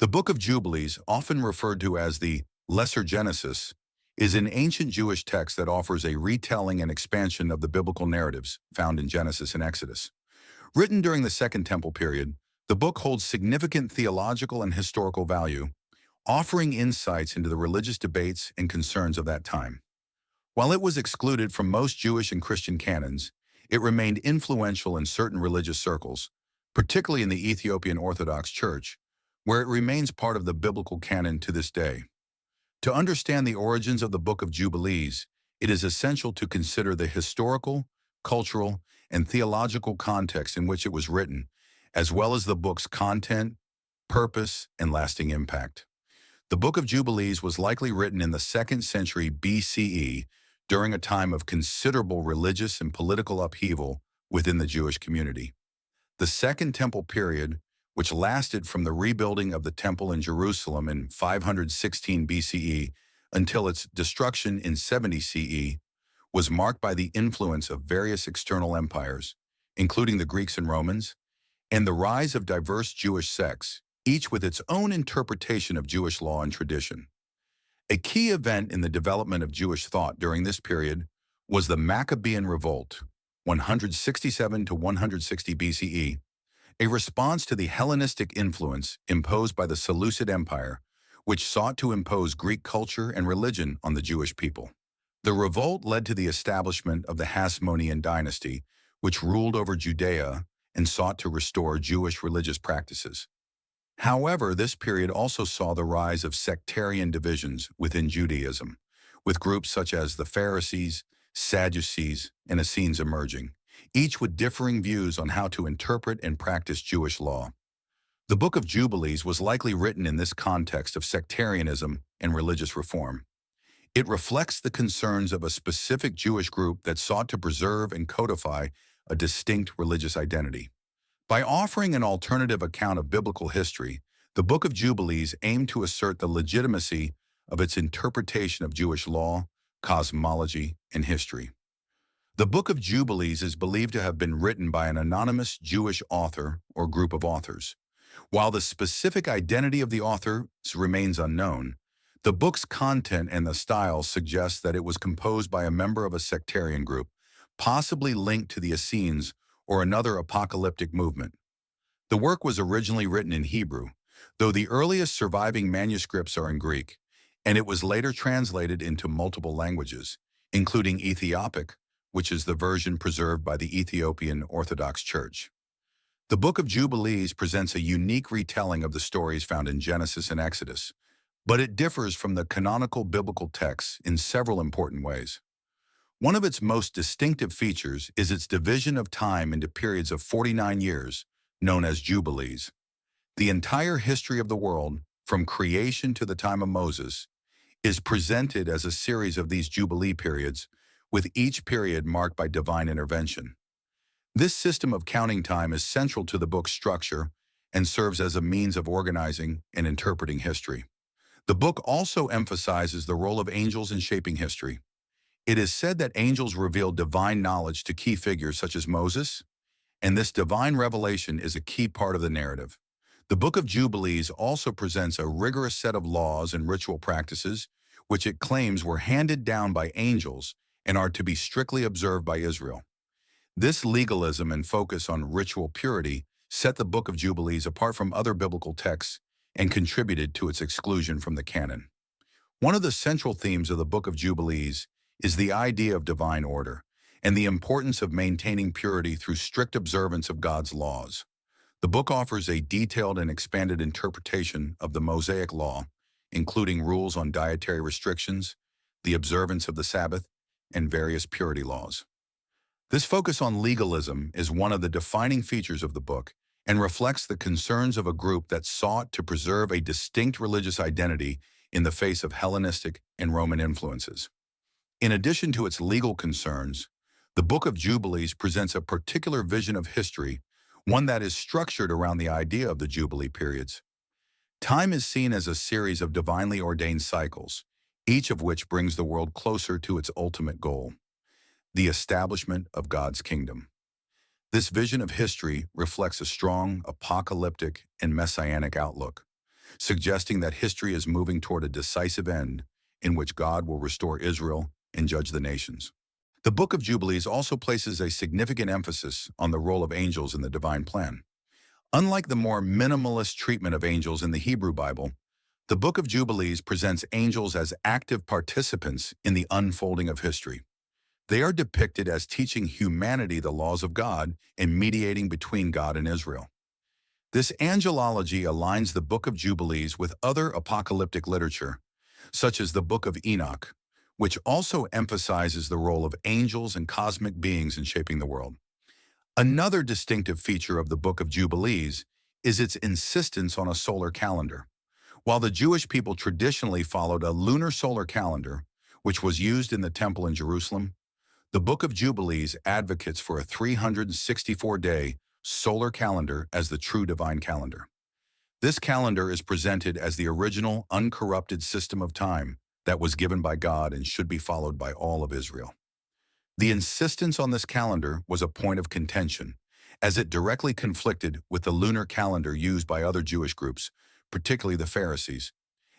The Book of Jubilees, often referred to as the Lesser Genesis, is an ancient Jewish text that offers a retelling and expansion of the biblical narratives found in Genesis and Exodus. Written during the Second Temple period, the book holds significant theological and historical value, offering insights into the religious debates and concerns of that time. While it was excluded from most Jewish and Christian canons, it remained influential in certain religious circles, particularly in the Ethiopian Orthodox Church, where it remains part of the biblical canon to this day. To understand the origins of the Book of Jubilees, it is essential to consider the historical, cultural, and theological context in which it was written, as well as the book's content, purpose, and lasting impact. The Book of Jubilees was likely written in the 2nd century BCE during a time of considerable religious and political upheaval within the Jewish community. The Second Temple period, which lasted from the rebuilding of the Temple in Jerusalem in 516 BCE until its destruction in 70 CE, was marked by the influence of various external empires, including the Greeks and Romans, and the rise of diverse Jewish sects, each with its own interpretation of Jewish law and tradition. A key event in the development of Jewish thought during this period was the Maccabean Revolt, 167 to 160 BCE, a response to the Hellenistic influence imposed by the Seleucid Empire, which sought to impose Greek culture and religion on the Jewish people. The revolt led to the establishment of the Hasmonean dynasty, which ruled over Judea and sought to restore Jewish religious practices. However, this period also saw the rise of sectarian divisions within Judaism, with groups such as the Pharisees, Sadducees, and Essenes emerging, each with differing views on how to interpret and practice Jewish law. The Book of Jubilees was likely written in this context of sectarianism and religious reform. It reflects the concerns of a specific Jewish group that sought to preserve and codify a distinct religious identity. By offering an alternative account of biblical history, the Book of Jubilees aimed to assert the legitimacy of its interpretation of Jewish law, cosmology, and history. The Book of Jubilees is believed to have been written by an anonymous Jewish author or group of authors. While the specific identity of the author remains unknown, the book's content and the style suggest that it was composed by a member of a sectarian group, possibly linked to the Essenes or another apocalyptic movement. The work was originally written in Hebrew, though the earliest surviving manuscripts are in Greek, and it was later translated into multiple languages, including Ethiopic, which is the version preserved by the Ethiopian Orthodox Church. The Book of Jubilees presents a unique retelling of the stories found in Genesis and Exodus, but it differs from the canonical biblical texts in several important ways. One of its most distinctive features is its division of time into periods of 49 years, known as Jubilees. The entire history of the world, from creation to the time of Moses, is presented as a series of these Jubilee periods, with each period marked by divine intervention. This system of counting time is central to the book's structure and serves as a means of organizing and interpreting history. The book also emphasizes the role of angels in shaping history. It is said that angels reveal divine knowledge to key figures such as Moses, and this divine revelation is a key part of the narrative. The Book of Jubilees also presents a rigorous set of laws and ritual practices, which it claims were handed down by angels and are to be strictly observed by Israel. This legalism and focus on ritual purity set the Book of Jubilees apart from other biblical texts and contributed to its exclusion from the canon. One of the central themes of the Book of Jubilees is the idea of divine order and the importance of maintaining purity through strict observance of God's laws. The book offers a detailed and expanded interpretation of the Mosaic Law, including rules on dietary restrictions, the observance of the Sabbath, and various purity laws. This focus on legalism is one of the defining features of the book and reflects the concerns of a group that sought to preserve a distinct religious identity in the face of Hellenistic and Roman influences. In addition to its legal concerns, the Book of Jubilees presents a particular vision of history, one that is structured around the idea of the Jubilee periods. Time is seen as a series of divinely ordained cycles, each of which brings the world closer to its ultimate goal, the establishment of God's kingdom. This vision of history reflects a strong apocalyptic and messianic outlook. suggesting that history is moving toward a decisive end in which God will restore Israel and judge the nations. The Book of Jubilees also places a significant emphasis on the role of angels in the divine plan. Unlike the more minimalist treatment of angels in the Hebrew Bible, the Book of Jubilees presents angels as active participants in the unfolding of history. They are depicted as teaching humanity the laws of God and mediating between God and Israel. This angelology aligns the Book of Jubilees with other apocalyptic literature, such as the Book of Enoch, which also emphasizes the role of angels and cosmic beings in shaping the world. Another distinctive feature of the Book of Jubilees is its insistence on a solar calendar. While the Jewish people traditionally followed a lunar solar calendar, which was used in the temple in Jerusalem, the Book of Jubilees advocates for a 364-day solar calendar as the true divine calendar. This calendar is presented as the original, uncorrupted system of time that was given by God and should be followed by all of Israel. The insistence on this calendar was a point of contention, as it directly conflicted with the lunar calendar used by other Jewish groups, particularly the Pharisees,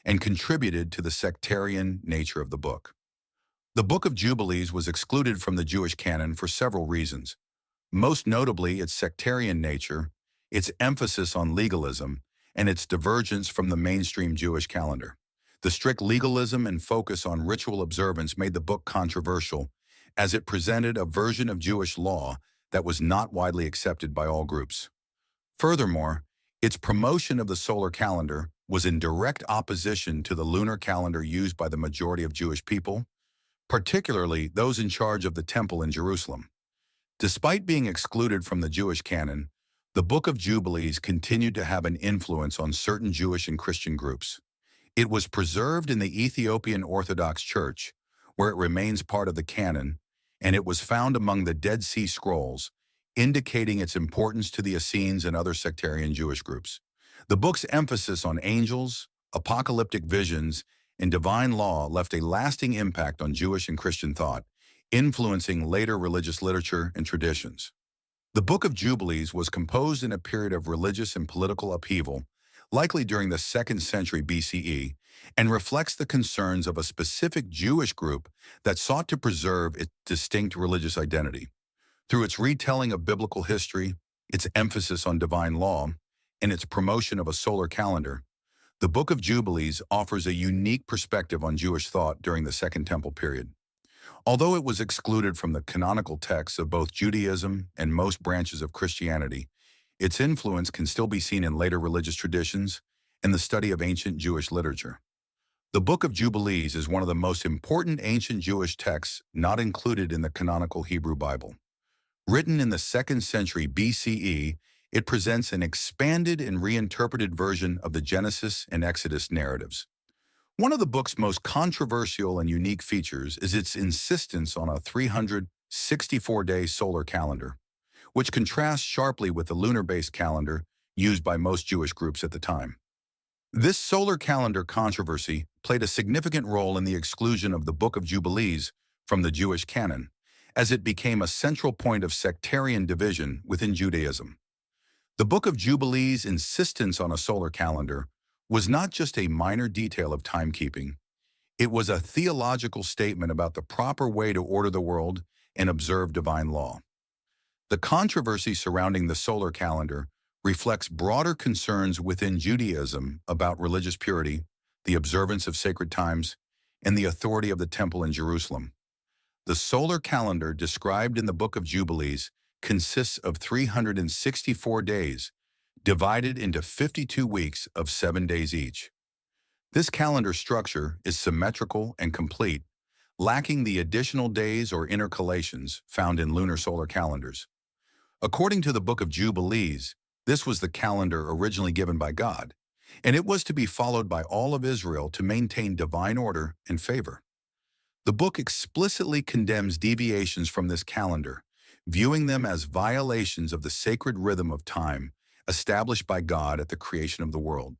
and contributed to the sectarian nature of the book. The Book of Jubilees was excluded from the Jewish canon for several reasons, most notably its sectarian nature, its emphasis on legalism, and its divergence from the mainstream Jewish calendar. The strict legalism and focus on ritual observance made the book controversial, as it presented a version of Jewish law that was not widely accepted by all groups. Furthermore, its promotion of the solar calendar was in direct opposition to the lunar calendar used by the majority of Jewish people, particularly those in charge of the temple in Jerusalem. Despite being excluded from the Jewish canon, the Book of Jubilees continued to have an influence on certain Jewish and Christian groups. It was preserved in the Ethiopian Orthodox Church, where it remains part of the canon, and it was found among the Dead Sea Scrolls, indicating its importance to the Essenes and other sectarian Jewish groups. The book's emphasis on angels, apocalyptic visions, and divine law left a lasting impact on Jewish and Christian thought, influencing later religious literature and traditions. The Book of Jubilees was composed in a period of religious and political upheaval, likely during the 2nd century BCE, and reflects the concerns of a specific Jewish group that sought to preserve its distinct religious identity. Through its retelling of biblical history, its emphasis on divine law, and its promotion of a solar calendar, the Book of Jubilees offers a unique perspective on Jewish thought during the Second Temple period. Although it was excluded from the canonical texts of both Judaism and most branches of Christianity, its influence can still be seen in later religious traditions and the study of ancient Jewish literature. The Book of Jubilees is one of the most important ancient Jewish texts not included in the canonical Hebrew Bible. Written in the 2nd century BCE, it presents an expanded and reinterpreted version of the Genesis and Exodus narratives. One of the book's most controversial and unique features is its insistence on a 364-day solar calendar, which contrasts sharply with the lunar-based calendar used by most Jewish groups at the time. This solar calendar controversy played a significant role in the exclusion of the Book of Jubilees from the Jewish canon, as it became a central point of sectarian division within Judaism. The Book of Jubilees' insistence on a solar calendar was not just a minor detail of timekeeping. It was a theological statement about the proper way to order the world and observe divine law. The controversy surrounding the solar calendar reflects broader concerns within Judaism about religious purity, the observance of sacred times, and the authority of the temple in Jerusalem. The solar calendar described in the Book of Jubilees consists of 364 days, divided into 52 weeks of 7 days each. This calendar structure is symmetrical and complete, lacking the additional days or intercalations found in lunar solar calendars. According to the Book of Jubilees, this was the calendar originally given by God, and it was to be followed by all of Israel to maintain divine order and favor. The book explicitly condemns deviations from this calendar, viewing them as violations of the sacred rhythm of time established by God at the creation of the world.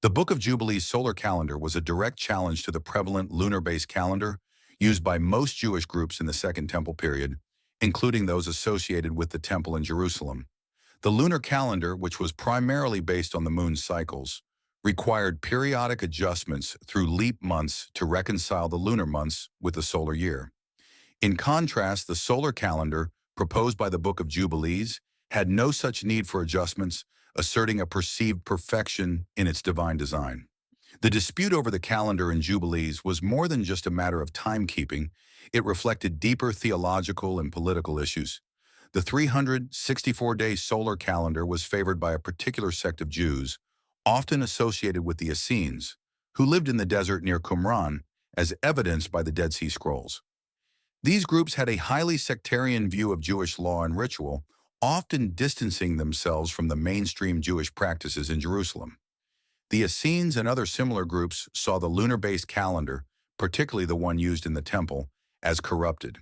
The Book of Jubilees solar calendar was a direct challenge to the prevalent lunar-based calendar used by most Jewish groups in the Second Temple period, including those associated with the temple in Jerusalem. The lunar calendar, which was primarily based on the moon's cycles, required periodic adjustments through leap months to reconcile the lunar months with the solar year. In contrast, the solar calendar, proposed by the Book of Jubilees, had no such need for adjustments, asserting a perceived perfection in its divine design. The dispute over the calendar in Jubilees was more than just a matter of timekeeping. It reflected deeper theological and political issues. The 364-day solar calendar was favored by a particular sect of Jews, often associated with the Essenes, who lived in the desert near Qumran, as evidenced by the Dead Sea Scrolls. These groups had a highly sectarian view of Jewish law and ritual, often distancing themselves from the mainstream Jewish practices in Jerusalem. The Essenes and other similar groups saw the lunar-based calendar, particularly the one used in the temple, as corrupted.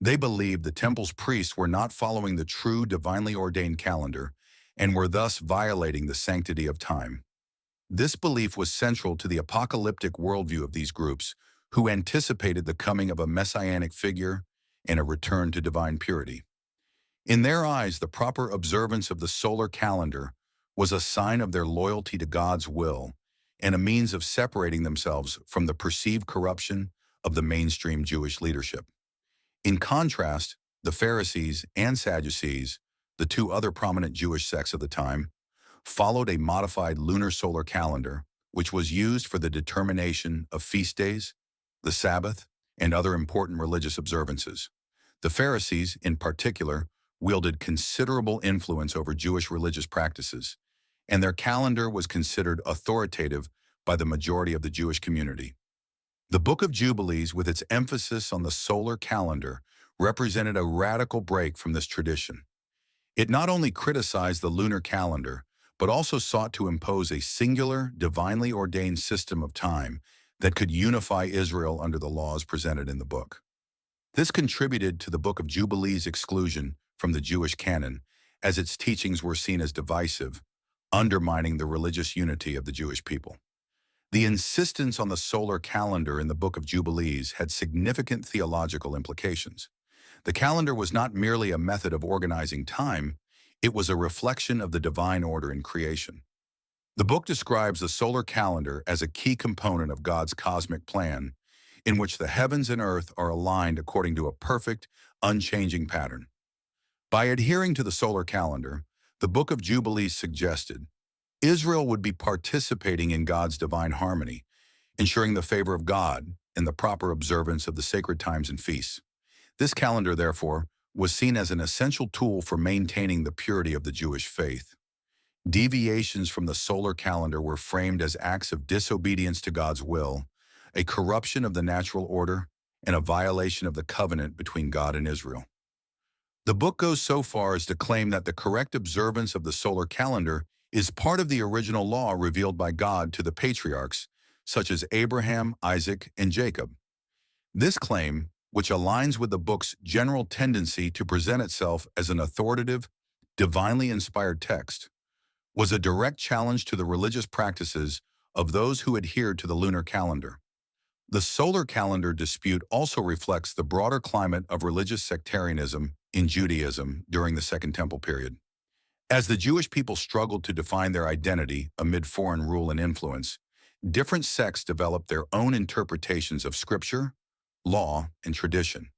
They believed the temple's priests were not following the true divinely ordained calendar and were thus violating the sanctity of time. This belief was central to the apocalyptic worldview of these groups, who anticipated the coming of a messianic figure and a return to divine purity. In their eyes, the proper observance of the solar calendar was a sign of their loyalty to God's will and a means of separating themselves from the perceived corruption of the mainstream Jewish leadership. In contrast, the Pharisees and Sadducees, the two other prominent Jewish sects of the time, followed a modified lunar solar calendar, which was used for the determination of feast days, the Sabbath, and other important religious observances. The Pharisees, in particular, wielded considerable influence over Jewish religious practices, and their calendar was considered authoritative by the majority of the Jewish community. The Book of Jubilees, with its emphasis on the solar calendar, represented a radical break from this tradition. It not only criticized the lunar calendar, but also sought to impose a singular, divinely ordained system of time that could unify Israel under the laws presented in the book. This contributed to the Book of Jubilees' exclusion from the Jewish canon, as its teachings were seen as divisive, undermining the religious unity of the Jewish people. The insistence on the solar calendar in the Book of Jubilees had significant theological implications. The calendar was not merely a method of organizing time, it was a reflection of the divine order in creation. The book describes the solar calendar as a key component of God's cosmic plan, in which the heavens and earth are aligned according to a perfect, unchanging pattern. By adhering to the solar calendar, the Book of Jubilees suggested Israel would be participating in God's divine harmony, ensuring the favor of God and the proper observance of the sacred times and feasts. This calendar, therefore, was seen as an essential tool for maintaining the purity of the Jewish faith. Deviations from the solar calendar were framed as acts of disobedience to God's will, a corruption of the natural order, and a violation of the covenant between God and Israel. The book goes so far as to claim that the correct observance of the solar calendar is part of the original law revealed by God to the patriarchs, such as Abraham, Isaac, and Jacob. This claim, which aligns with the book's general tendency to present itself as an authoritative, divinely inspired text, was a direct challenge to the religious practices of those who adhered to the lunar calendar. The solar calendar dispute also reflects the broader climate of religious sectarianism in Judaism during the Second Temple period. As the Jewish people struggled to define their identity amid foreign rule and influence, different sects developed their own interpretations of scripture, law, and tradition.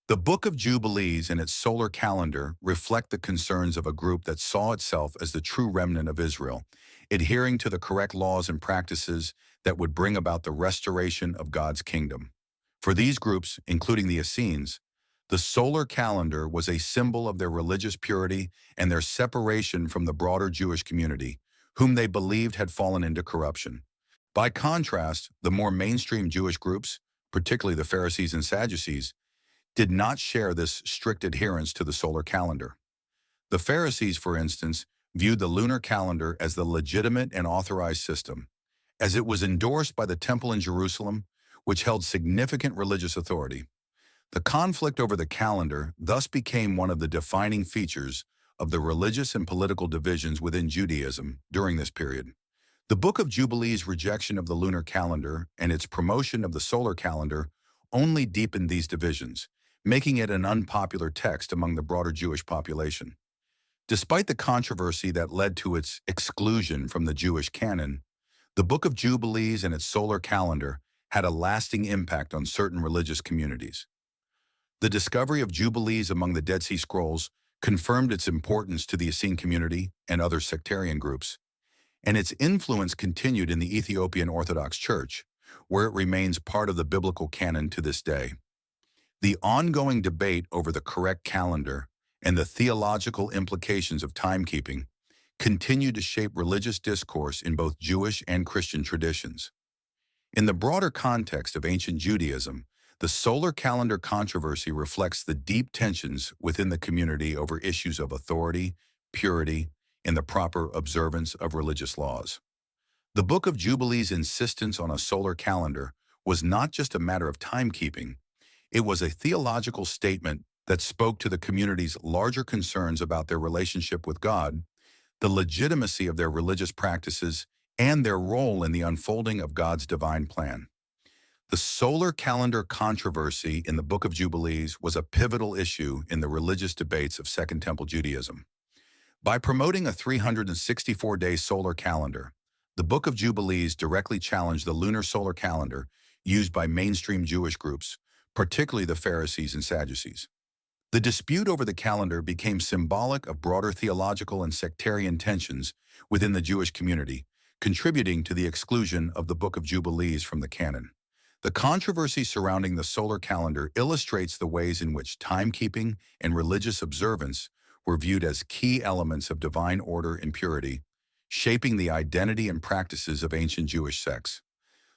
The Book of Jubilees and its solar calendar reflect the concerns of a group that saw itself as the true remnant of Israel, adhering to the correct laws and practices that would bring about the restoration of God's kingdom. For these groups, including the Essenes, the solar calendar was a symbol of their religious purity and their separation from the broader Jewish community, whom they believed had fallen into corruption. By contrast, the more mainstream Jewish groups, particularly the Pharisees and Sadducees, did not share this strict adherence to the solar calendar. The Pharisees, for instance, viewed the lunar calendar as the legitimate and authorized system, as it was endorsed by the temple in Jerusalem, which held significant religious authority. The conflict over the calendar thus became one of the defining features of the religious and political divisions within Judaism during this period. The Book of Jubilees' rejection of the lunar calendar and its promotion of the solar calendar only deepened these divisions, making it an unpopular text among the broader Jewish population. Despite the controversy that led to its exclusion from the Jewish canon, The Book of Jubilees and its solar calendar had a lasting impact on certain religious communities. The discovery of Jubilees among the Dead Sea Scrolls confirmed its importance to the Essene community and other sectarian groups, and its influence continued in the Ethiopian Orthodox Church, where it remains part of the biblical canon to this day. The ongoing debate over the correct calendar and the theological implications of timekeeping continue to shape religious discourse in both Jewish and Christian traditions. In the broader context of ancient Judaism, the solar calendar controversy reflects the deep tensions within the community over issues of authority, purity, and the proper observance of religious laws. The Book of Jubilees' insistence on a solar calendar was not just a matter of timekeeping, it was a theological statement that spoke to the community's larger concerns about their relationship with God, the legitimacy of their religious practices, and their role in the unfolding of God's divine plan. The solar calendar controversy in the Book of Jubilees was a pivotal issue in the religious debates of Second Temple Judaism. By promoting a 364-day solar calendar, the Book of Jubilees directly challenged the lunar solar calendar used by mainstream Jewish groups, particularly the Pharisees and Sadducees. The dispute over the calendar became symbolic of broader theological and sectarian tensions within the Jewish community, contributing to the exclusion of the Book of Jubilees from the canon. The controversy surrounding the solar calendar illustrates the ways in which timekeeping and religious observance were viewed as key elements of divine order and purity, shaping the identity and practices of ancient Jewish sects.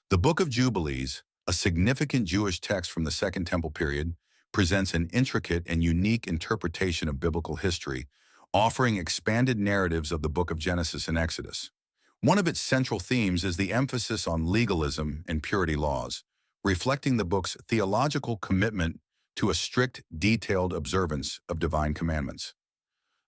The Book of Jubilees, a significant Jewish text from the Second Temple period, presents an intricate and unique interpretation of biblical history, offering expanded narratives of the Book of Genesis and Exodus. One of its central themes is the emphasis on legalism and purity laws, reflecting the book's theological commitment to a strict, detailed observance of divine commandments.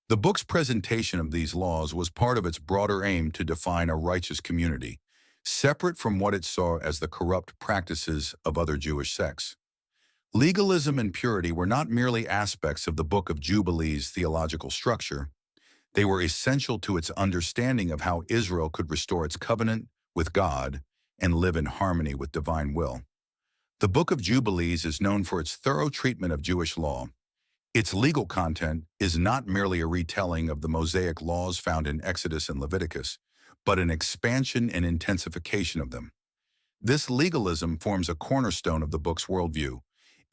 The book's presentation of these laws was part of its broader aim to define a righteous community, separate from what it saw as the corrupt practices of other Jewish sects. Legalism and purity were not merely aspects of the Book of Jubilees' theological structure. They were essential to its understanding of how Israel could restore its covenant with God and live in harmony with divine will. The Book of Jubilees is known for its thorough treatment of Jewish law. Its legal content is not merely a retelling of the Mosaic laws found in Exodus and Leviticus, but an expansion and intensification of them. This legalism forms a cornerstone of the book's worldview,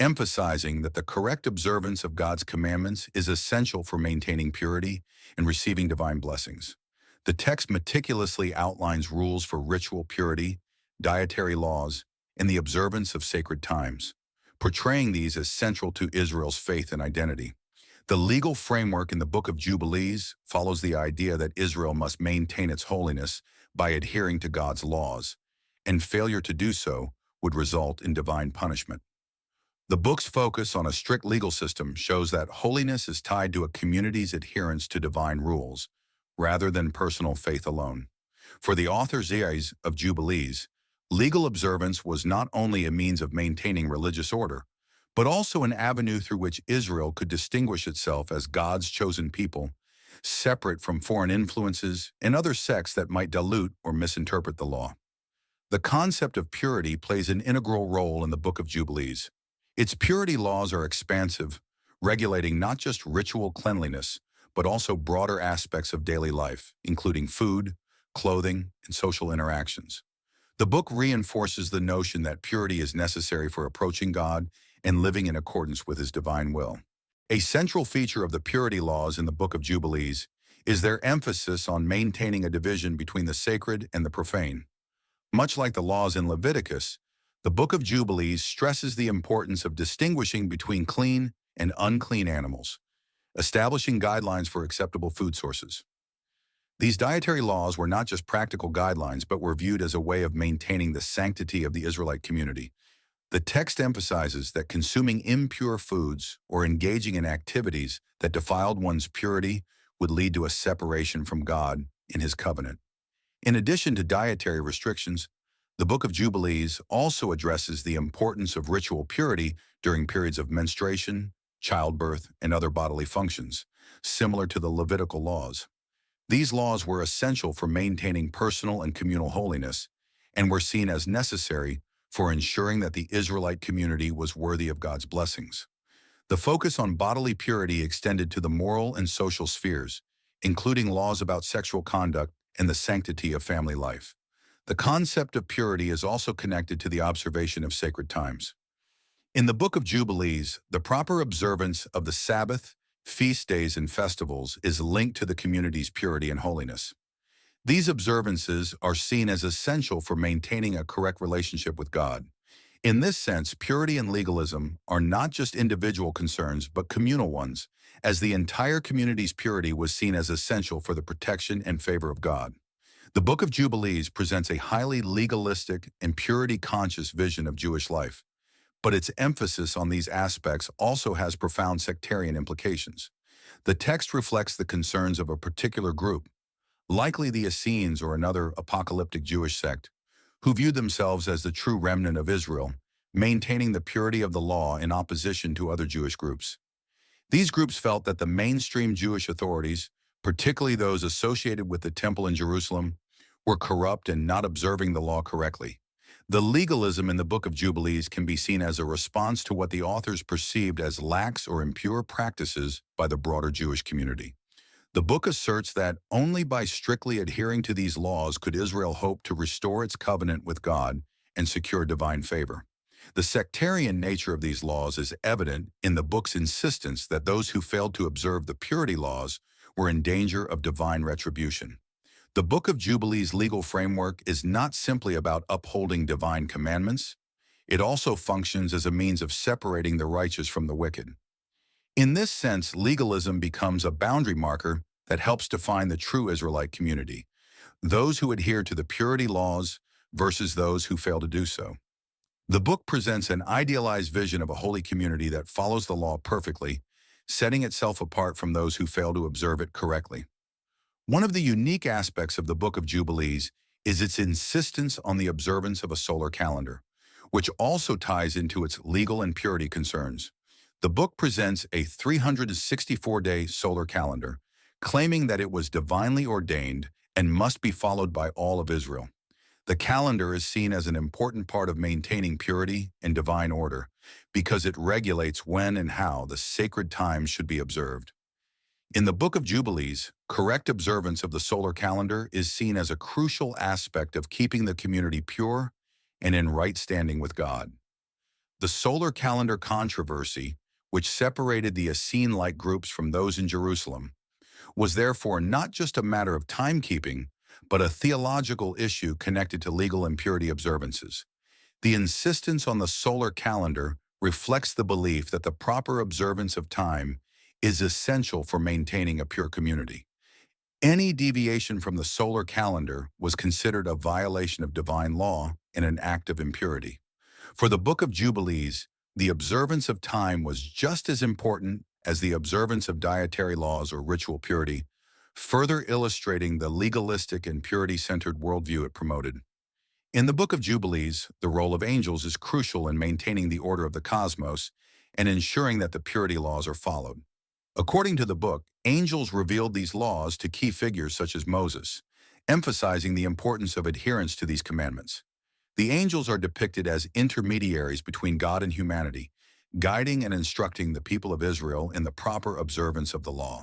emphasizing that the correct observance of God's commandments is essential for maintaining purity and receiving divine blessings. The text meticulously outlines rules for ritual purity, dietary laws, and the observance of sacred times, portraying these as central to Israel's faith and identity. The legal framework in the Book of Jubilees follows the idea that Israel must maintain its holiness by adhering to God's laws, and failure to do so would result in divine punishment. The book's focus on a strict legal system shows that holiness is tied to a community's adherence to divine rules, rather than personal faith alone. For the authors of Jubilees, legal observance was not only a means of maintaining religious order, but also an avenue through which Israel could distinguish itself as God's chosen people, separate from foreign influences and other sects that might dilute or misinterpret the law. The concept of purity plays an integral role in the Book of Jubilees. Its purity laws are expansive, regulating not just ritual cleanliness, but also broader aspects of daily life, including food, clothing, and social interactions. The book reinforces the notion that purity is necessary for approaching God and living in accordance with His divine will. A central feature of the purity laws in the Book of Jubilees is their emphasis on maintaining a division between the sacred and the profane. Much like the laws in Leviticus, the Book of Jubilees stresses the importance of distinguishing between clean and unclean animals, establishing guidelines for acceptable food sources. These dietary laws were not just practical guidelines, but were viewed as a way of maintaining the sanctity of the Israelite community. The text emphasizes that consuming impure foods or engaging in activities that defiled one's purity would lead to a separation from God in His covenant. In addition to dietary restrictions, the Book of Jubilees also addresses the importance of ritual purity during periods of menstruation, childbirth, and other bodily functions, similar to the Levitical laws. These laws were essential for maintaining personal and communal holiness, and were seen as necessary for ensuring that the Israelite community was worthy of God's blessings. The focus on bodily purity extended to the moral and social spheres, including laws about sexual conduct and the sanctity of family life. The concept of purity is also connected to the observation of sacred times. In the Book of Jubilees, the proper observance of the Sabbath, feast days, and festivals is linked to the community's purity and holiness. These observances are seen as essential for maintaining a correct relationship with God. In this sense, purity and legalism are not just individual concerns, but communal ones, as the entire community's purity was seen as essential for the protection and favor of God. The Book of Jubilees presents a highly legalistic and purity-conscious vision of Jewish life, but its emphasis on these aspects also has profound sectarian implications. The text reflects the concerns of a particular group, likely the Essenes or another apocalyptic Jewish sect, who viewed themselves as the true remnant of Israel, maintaining the purity of the law in opposition to other Jewish groups. These groups felt that the mainstream Jewish authorities, particularly those associated with the temple in Jerusalem, were corrupt and not observing the law correctly. The legalism in the Book of Jubilees can be seen as a response to what the authors perceived as lax or impure practices by the broader Jewish community. The book asserts that only by strictly adhering to these laws could Israel hope to restore its covenant with God and secure divine favor. The sectarian nature of these laws is evident in the book's insistence that those who failed to observe the purity laws were in danger of divine retribution. The Book of Jubilees' legal framework is not simply about upholding divine commandments. It also functions as a means of separating the righteous from the wicked. In this sense, legalism becomes a boundary marker that helps define the true Israelite community, those who adhere to the purity laws versus those who fail to do so. The book presents an idealized vision of a holy community that follows the law perfectly, setting itself apart from those who fail to observe it correctly. One of the unique aspects of the Book of Jubilees is its insistence on the observance of a solar calendar, which also ties into its legal and purity concerns. The book presents a 364-day solar calendar, claiming that it was divinely ordained and must be followed by all of Israel. The calendar is seen as an important part of maintaining purity and divine order because it regulates when and how the sacred times should be observed. In the Book of Jubilees, correct observance of the solar calendar is seen as a crucial aspect of keeping the community pure and in right standing with God. The solar calendar controversy, which separated the Essene-like groups from those in Jerusalem, was therefore not just a matter of timekeeping, but a theological issue connected to legal and purity observances. The insistence on the solar calendar reflects the belief that the proper observance of time is essential for maintaining a pure community. Any deviation from the solar calendar was considered a violation of divine law and an act of impurity. For the Book of Jubilees, the observance of time was just as important as the observance of dietary laws or ritual purity, further illustrating the legalistic and purity-centered worldview it promoted. In the Book of Jubilees, the role of angels is crucial in maintaining the order of the cosmos and ensuring that the purity laws are followed. According to the book, angels revealed these laws to key figures such as Moses, emphasizing the importance of adherence to these commandments. The angels are depicted as intermediaries between God and humanity, guiding and instructing the people of Israel in the proper observance of the law.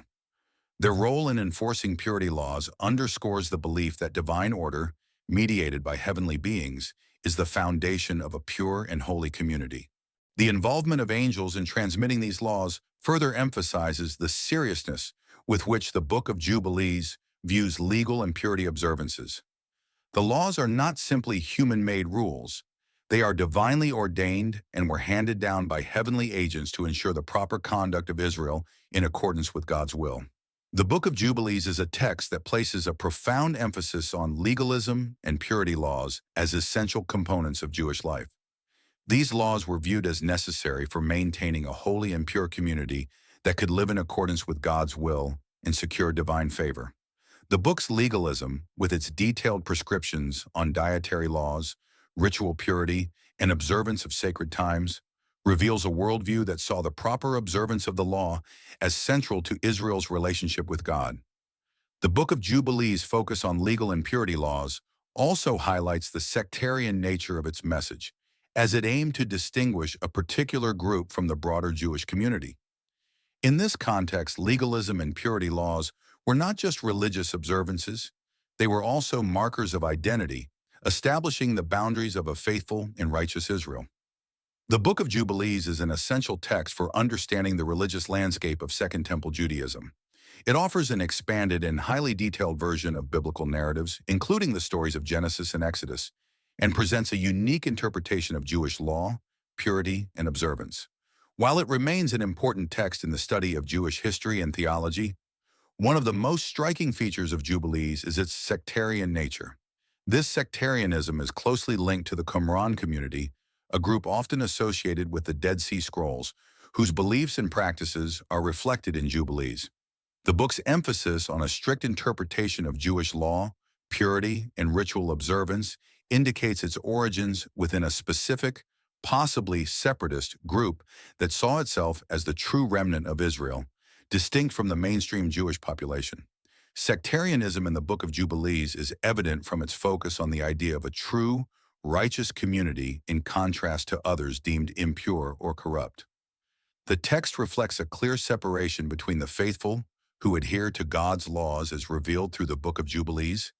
Their role in enforcing purity laws underscores the belief that divine order, mediated by heavenly beings, is the foundation of a pure and holy community. The involvement of angels in transmitting these laws further emphasizes the seriousness with which the Book of Jubilees views legal and purity observances. The laws are not simply human-made rules. They are divinely ordained and were handed down by heavenly agents to ensure the proper conduct of Israel in accordance with God's will. The Book of Jubilees is a text that places a profound emphasis on legalism and purity laws as essential components of Jewish life. These laws were viewed as necessary for maintaining a holy and pure community that could live in accordance with God's will and secure divine favor. The book's legalism, with its detailed prescriptions on dietary laws, ritual purity, and observance of sacred times, reveals a worldview that saw the proper observance of the law as central to Israel's relationship with God. The Book of Jubilees' focus on legal and purity laws also highlights the sectarian nature of its message, as it aimed to distinguish a particular group from the broader Jewish community. In this context, legalism and purity laws were not just religious observances, they were also markers of identity, establishing the boundaries of a faithful and righteous Israel. The Book of Jubilees is an essential text for understanding the religious landscape of Second Temple Judaism. It offers an expanded and highly detailed version of biblical narratives, including the stories of Genesis and Exodus, and presents a unique interpretation of Jewish law, purity, and observance. While it remains an important text in the study of Jewish history and theology, one of the most striking features of Jubilees is its sectarian nature. This sectarianism is closely linked to the Qumran community, a group often associated with the Dead Sea Scrolls, whose beliefs and practices are reflected in Jubilees. The book's emphasis on a strict interpretation of Jewish law, purity, and ritual observance indicates its origins within a specific, possibly separatist group that saw itself as the true remnant of Israel, distinct from the mainstream Jewish population. Sectarianism in the Book of Jubilees is evident from its focus on the idea of a true, righteous community in contrast to others deemed impure or corrupt. The text reflects a clear separation between the faithful, who adhere to God's laws as revealed through the Book of Jubilees,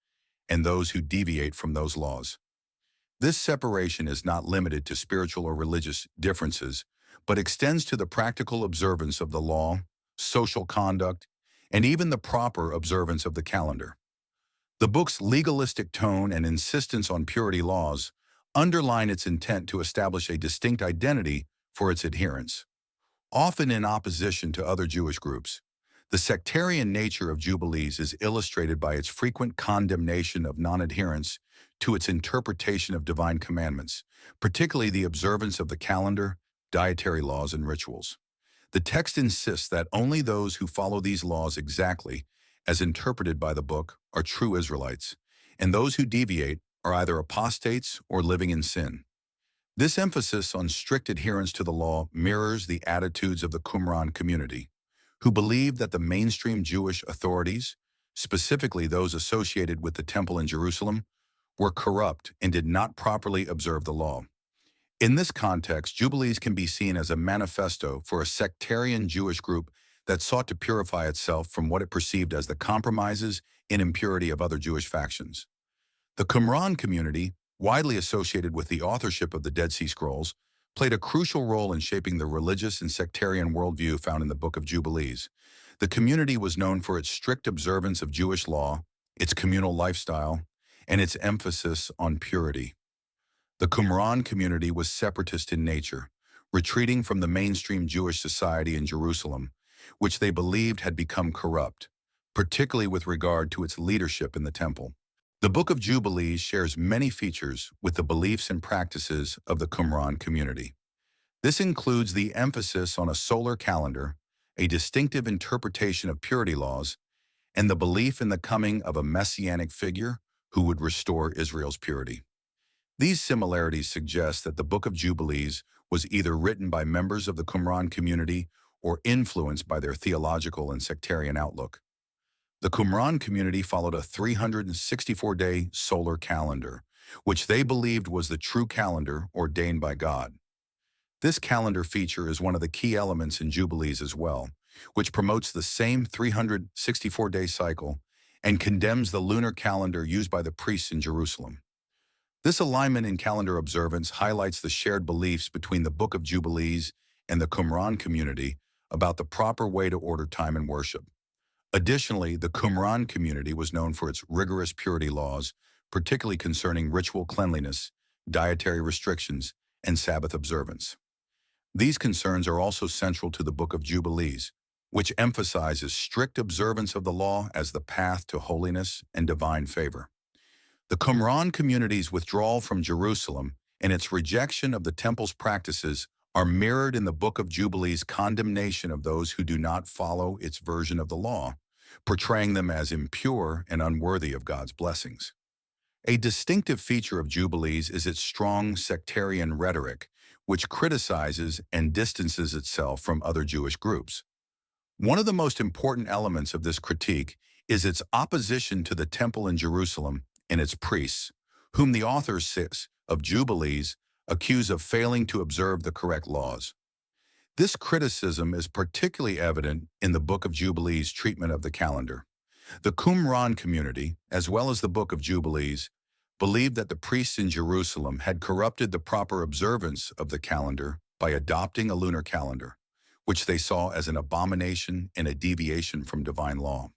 and those who deviate from those laws. This separation is not limited to spiritual or religious differences, but extends to the practical observance of the law, social conduct, and even the proper observance of the calendar. The book's legalistic tone and insistence on purity laws underline its intent to establish a distinct identity for its adherents. Often in opposition to other Jewish groups, the sectarian nature of Jubilees is illustrated by its frequent condemnation of non-adherence to its interpretation of divine commandments, particularly the observance of the calendar, dietary laws, and rituals. The text insists that only those who follow these laws exactly as interpreted by the book are true Israelites, and those who deviate are either apostates or living in sin. This emphasis on strict adherence to the law mirrors the attitudes of the Qumran community, who believed that the mainstream Jewish authorities, specifically those associated with the temple in Jerusalem, were corrupt and did not properly observe the law. In this context, Jubilees can be seen as a manifesto for a sectarian Jewish group that sought to purify itself from what it perceived as the compromises and impurity of other Jewish factions. The Qumran community, widely associated with the authorship of the Dead Sea Scrolls, played a crucial role in shaping the religious and sectarian worldview found in the Book of Jubilees. The community was known for its strict observance of Jewish law, its communal lifestyle, and its emphasis on purity. The Qumran community was separatist in nature, retreating from the mainstream Jewish society in Jerusalem, which they believed had become corrupt, particularly with regard to its leadership in the temple. The Book of Jubilees shares many features with the beliefs and practices of the Qumran community. This includes the emphasis on a solar calendar, a distinctive interpretation of purity laws, and the belief in the coming of a messianic figure who would restore Israel's purity. These similarities suggest that the Book of Jubilees was either written by members of the Qumran community or influenced by their theological and sectarian outlook. The Qumran community followed a 364-day solar calendar, which they believed was the true calendar ordained by God. This calendar feature is one of the key elements in Jubilees as well, which promotes the same 364-day cycle and condemns the lunar calendar used by the priests in Jerusalem. This alignment in calendar observance highlights the shared beliefs between the Book of Jubilees and the Qumran community about the proper way to order time and worship. Additionally, the Qumran community was known for its rigorous purity laws, particularly concerning ritual cleanliness, dietary restrictions, and Sabbath observance. These concerns are also central to the Book of Jubilees, which emphasizes strict observance of the law as the path to holiness and divine favor. The Qumran community's withdrawal from Jerusalem and its rejection of the temple's practices are mirrored in the Book of Jubilees' condemnation of those who do not follow its version of the law, portraying them as impure and unworthy of God's blessings. A distinctive feature of Jubilees is its strong sectarian rhetoric, which criticizes and distances itself from other Jewish groups. One of the most important elements of this critique is its opposition to the temple in Jerusalem and its priests, whom the authors of Jubilees accuse of failing to observe the correct laws. This criticism is particularly evident in the Book of Jubilees' treatment of the calendar. The Qumran community, as well as the Book of Jubilees, believed that the priests in Jerusalem had corrupted the proper observance of the calendar by adopting a lunar calendar, which they saw as an abomination and a deviation from divine law.